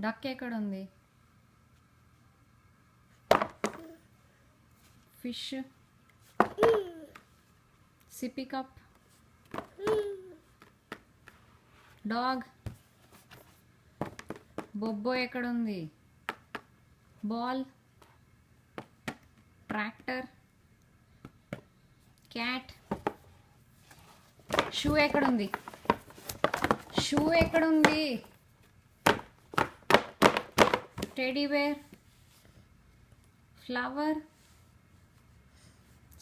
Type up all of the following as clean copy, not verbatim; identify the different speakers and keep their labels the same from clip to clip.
Speaker 1: Duck ఎక్కడ ఉంది? Fish, sippy cup, dog, బొబ్బో ఎక్కడ ఉంది? Ball, tractor, cat. షూ ఎక్కడుంది? షూ ఎక్కడుంది? Teddy bear, flower,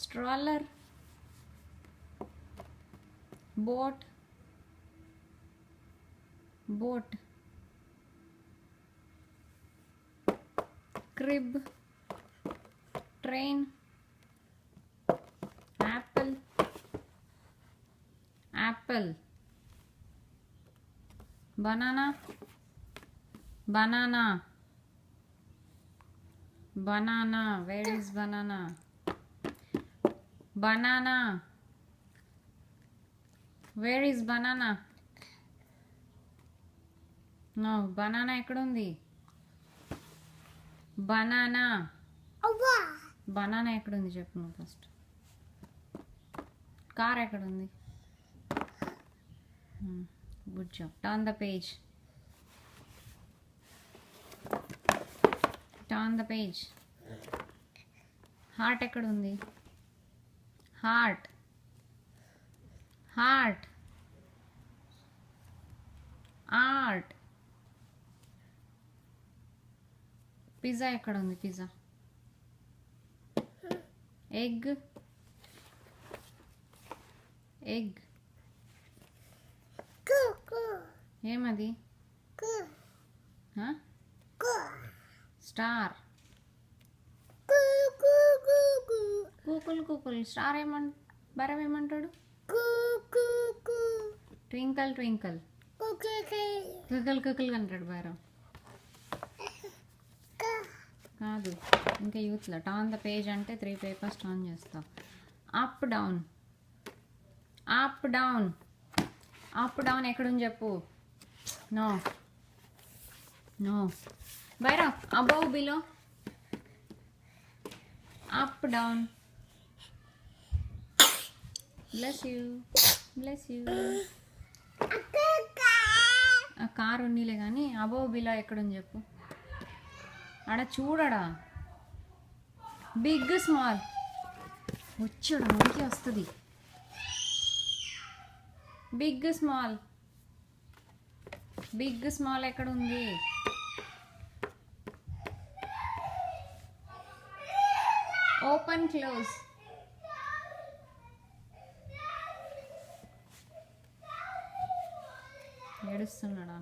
Speaker 1: stroller, boat, boat, crib, train, apple, apple, banana, banana, banana. Where is banana? Banana. Where is banana? No, banana ekkundi? Banana. Banana ekkundi cheppu nu first. Car ekkundi? Good job. Turn the page. Turn the page. Heart ekkundi? Heart. Heart. Art. Pizza ekkundi? Pizza. Egg. Egg. ఏమది? Star. కూకుల్ కూకుల్. Star బరం ఏమంటాడు? Twinkle twinkle. కుకల్ కుకల్ అంటాడు బరం. కాదు, ఇంకా యూత్లో turn the page అంటే 3 papers turn చేస్తాం. Up down. Up down. Up down ఎక్కడుంది చెప్పు? No no. బైరా. Above, below. Up down. Bless you. Bless you. ఆ కారు ఉన్నీలే కానీ అబౌవ్ బిలో ఎక్కడుంది చెప్పు? ఆడ చూడడా. Big small. వచ్చాడు మనకి వస్తుంది. Big small. బిగ్ స్మాల్ ఎక్కడుంది? Open close. ఏడుస్తున్నాడా?